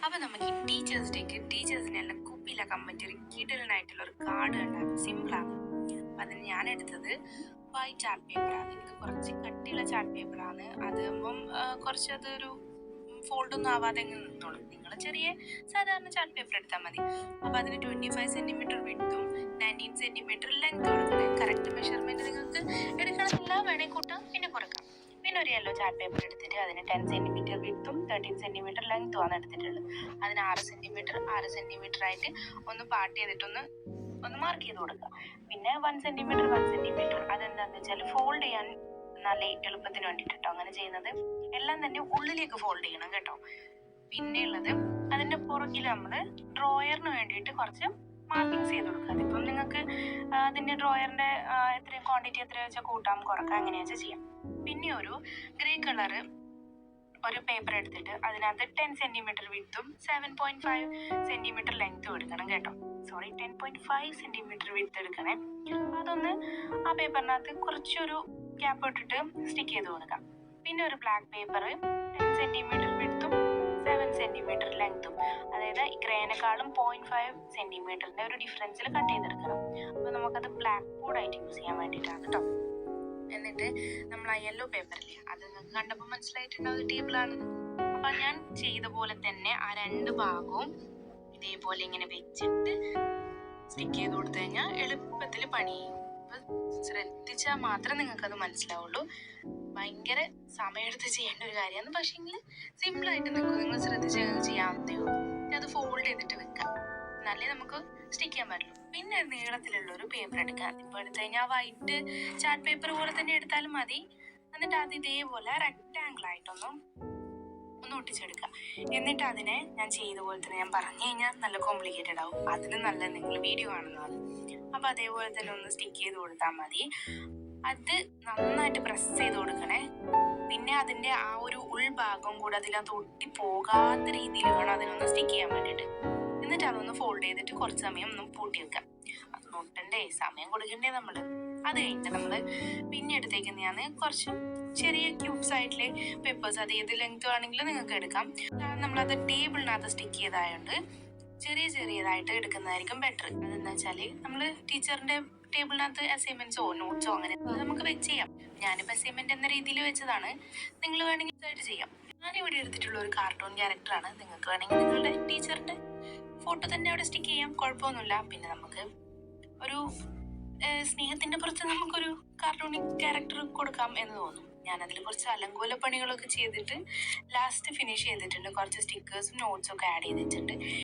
അപ്പോൾ നമുക്ക് ഈ ടീച്ചേഴ്സ് ഡേക്ക് ടീച്ചേഴ്സിനെല്ലാം കുപ്പിയിലാക്കാൻ പറ്റിയ ഒരു കിടലനായിട്ടുള്ള ഒരു കാർഡ് ഉണ്ടാകും. സിമ്പിളാണ്. അപ്പം അതിന് ഞാൻ എടുത്തത് വൈറ്റ് ചാർട്ട് പേപ്പറാണ്. ഇത് കുറച്ച് കട്ടിയുള്ള ചാർട്ട് പേപ്പറാണ്. അതാകുമ്പം കുറച്ചതൊരു ഫോൾഡൊന്നും ആവാതെ അങ്ങ് നിന്നോളും. നിങ്ങൾ ചെറിയ സാധാരണ ചാർട്ട് പേപ്പർ എടുത്താൽ മതി. അപ്പോൾ അതിന് 25 സെൻറ്റിമീറ്റർ വിഡ്ത്തും 19 സെൻറ്റിമീറ്റർ ലെങ്ത് കൊടുക്കണേ. കറക്റ്റ് മെഷർമെൻറ്റ് നിങ്ങൾക്ക് എടുക്കണമെന്നില്ല, വേണമെങ്കിൽ കൂട്ടാം പിന്നെ കുറക്കാം. പിന്നെ ഒരു യെല്ലോ ചാർട്ട് പേപ്പർ എടുത്തിട്ട് അതിന് 10 സെൻറ്റിമീറ്റർ വിഡ്ത്തും 13 സെൻറ്റിമീറ്റർ ലെങ്ത്തുമാണ് എടുത്തിട്ടുള്ളത്. അതിന് 6 സെൻറ്റിമീറ്റർ ആയിട്ട് ഒന്ന് പാർട്ട് ചെയ്തിട്ടൊന്ന് മാർക്ക് ചെയ്ത് കൊടുക്കുക. പിന്നെ 1 സെൻറ്റിമീറ്റർ അതെന്താണെന്ന് വെച്ചാൽ ഫോൾഡ് ചെയ്യാൻ നല്ല എളുപ്പത്തിന് വേണ്ടിയിട്ട് കേട്ടോ അങ്ങനെ ചെയ്യുന്നത്. എല്ലാം തന്നെ ഉള്ളിലേക്ക് ഫോൾഡ് ചെയ്യണം കേട്ടോ. പിന്നെ ഉള്ളത് അതിൻ്റെ പുറകിൽ നമ്മൾ ഡ്രോയറിന് വേണ്ടിയിട്ട് കുറച്ച് മാർക്കിങ്സ് ചെയ്ത് കൊടുക്കുക. അതിപ്പം നിങ്ങൾക്ക് അതിൻ്റെ ഡ്രോയറിൻ്റെ എത്രയും ക്വാണ്ടിറ്റി എത്ര വെച്ചാൽ കൂട്ടാം കുറക്കാം എങ്ങനെയാ വെച്ചാൽ ചെയ്യാം. പിന്നെ ഒരു ഗ്രേ കളറ് ഒരു പേപ്പർ എടുത്തിട്ട് അതിനകത്ത് 10 സെൻറ്റിമീറ്റർ വിഡ്ത്തും 7.5 സെൻറ്റിമീറ്റർ ലെങ്ത്തും എടുക്കണം കേട്ടോ. 10.5 സെൻറ്റിമീറ്റർ വിഡ്ത്ത് എടുക്കണേ. അതൊന്ന് ആ പേപ്പറിനകത്ത് കുറച്ചൊരു ക്യാപ്പ് ഇട്ടിട്ട് സ്റ്റിക്ക് ചെയ്ത് കൊടുക്കാം. പിന്നെ ഒരു ബ്ലാക്ക് പേപ്പർ 10 സെൻറ്റിമീറ്റർ വിഡ്ത്തും 7 സെൻറ്റിമീറ്റർ ലെങ്ത്തും, അതായത് ഗ്രേനേക്കാളും 0.5 സെൻറ്റിമീറ്ററിൻ്റെ ഒരു ഡിഫറൻസിൽ കട്ട് ചെയ്തെടുക്കണം. അപ്പോൾ നമുക്കത് ബ്ലാക്ക് ബോർഡായിട്ട് യൂസ് ചെയ്യാൻ വേണ്ടിയിട്ടാണ് കേട്ടോ. എന്നിട്ട് നമ്മൾ ആ യെല്ലോ പേപ്പറില്ലേ, അത് നിങ്ങൾക്ക് കണ്ടപ്പോൾ മനസ്സിലായിട്ടുണ്ടാവും ടേബിളാണെന്ന്. അപ്പം ഞാൻ ചെയ്ത പോലെ തന്നെ ആ രണ്ട് ഭാഗവും ഇതേപോലെ ഇങ്ങനെ വെച്ചിട്ട് സ്റ്റിക്ക് ചെയ്ത് കൊടുത്തു കഴിഞ്ഞാൽ എളുപ്പത്തിൽ പണി ചെയ്യും. അപ്പം ശ്രദ്ധിച്ചാൽ മാത്രമേ നിങ്ങൾക്കത് മനസ്സിലാവുള്ളൂ. ഭയങ്കര സമയമെടുത്ത് ചെയ്യേണ്ട ഒരു കാര്യമാണ്, പക്ഷേങ്കിൽ സിമ്പിളായിട്ട് നിൽക്കും. നിങ്ങൾ ശ്രദ്ധിച്ച് ചെയ്യാവുന്നതേ ഉള്ളൂ. അത് ഫോൾഡ് ചെയ്തിട്ട് വെക്കാം, എന്നാലേ നമുക്ക് സ്റ്റിക്ക് ചെയ്യാൻ പറ്റുള്ളൂ. പിന്നെ നീളത്തിലുള്ള ഒരു പേപ്പർ എടുക്കുക. ഇപ്പോൾ എടുത്തു കഴിഞ്ഞാൽ വൈറ്റ് ചാർട്ട് പേപ്പർ പോലെ തന്നെ എടുത്താലും മതി. എന്നിട്ട് അത് ഇതേപോലെ റെക്റ്റാങ്കിൾ ആയിട്ടൊന്ന് ഒട്ടിച്ചെടുക്കുക. എന്നിട്ട് അതിനെ ഞാൻ ചെയ്ത പോലെ തന്നെ, ഞാൻ പറഞ്ഞു കഴിഞ്ഞാൽ നല്ല കോംപ്ലിക്കേറ്റഡ് ആവും, അതിന് നല്ല നിങ്ങൾ വീഡിയോ കാണുന്നത്. അപ്പോൾ അതേപോലെ തന്നെ ഒന്ന് സ്റ്റിക്ക് ചെയ്ത് കൊടുത്താൽ മതി. അത് നന്നായിട്ട് പ്രസ് ചെയ്ത് കൊടുക്കണേ. പിന്നെ അതിൻ്റെ ആ ഒരു ഉൾഭാഗം കൂടെ അതിനകത്ത് ഒട്ടിപ്പോകാത്ത രീതിയിൽ വേണം അതിനൊന്ന് സ്റ്റിക്ക് ചെയ്യാൻ വേണ്ടിയിട്ട്. എന്നിട്ട് അതൊന്ന് ഫോൾഡ് ചെയ്തിട്ട് കുറച്ച് സമയം ഒന്ന് പൂട്ടി വെക്കാം. അത് നോട്ടണ്ടേ, സമയം കൊടുക്കണ്ടേ നമ്മൾ. അത് കഴിഞ്ഞിട്ട് നമ്മൾ പിന്നെ എടുത്തേക്കുന്നതാണ് കുറച്ച് ചെറിയ ക്യൂബ്സ് ആയിട്ടുള്ള പേപ്പേഴ്സ്. അത് ഏത് ലെങ്ത് വേണമെങ്കിലും നിങ്ങൾക്ക് എടുക്കാം. നമ്മളത് ടേബിളിനകത്ത് സ്റ്റിക്ക് ചെയ്തായതുകൊണ്ട് ചെറിയതായിട്ട് എടുക്കുന്നതായിരിക്കും ബെറ്റർ. അതെന്താ വെച്ചാൽ നമ്മൾ ടീച്ചറിൻ്റെ ടേബിളിനകത്ത് അസൈൻമെന്റ്സോ നോട്ട്സോ അങ്ങനെ നമുക്ക് വെച്ച് ചെയ്യാം. ഞാനിപ്പോൾ അസൈൻമെന്റ് എന്ന രീതിയിൽ വെച്ചതാണ്. നിങ്ങൾ വേണമെങ്കിൽ ഇതായിട്ട് ചെയ്യാം. ഞാനിവിടെ എടുത്തിട്ടുള്ള ഒരു കാർട്ടൂൺ ക്യാരക്ടറാണ്. നിങ്ങൾക്ക് വേണമെങ്കിൽ നിങ്ങളുടെ ടീച്ചറിൻ്റെ ഫോട്ടോ തന്നെ അവിടെ സ്റ്റിക്ക് ചെയ്യാം, കുഴപ്പമൊന്നുമില്ല. പിന്നെ നമുക്ക് ഒരു സ്നേഹത്തിൻ്റെ പുറത്ത് നമുക്കൊരു കാർട്ടൂണിക് ക്യാരക്ടർ കൊടുക്കാം എന്ന് തോന്നും. ഞാനതിൽ കുറച്ച് അലങ്കോല പണികളൊക്കെ ചെയ്തിട്ട് ലാസ്റ്റ് ഫിനിഷ് ചെയ്തിട്ടുണ്ട്. കുറച്ച് സ്റ്റിക്കേഴ്സും നോട്ട്സും ഒക്കെ ആഡ് ചെയ്തിട്ടുണ്ട്.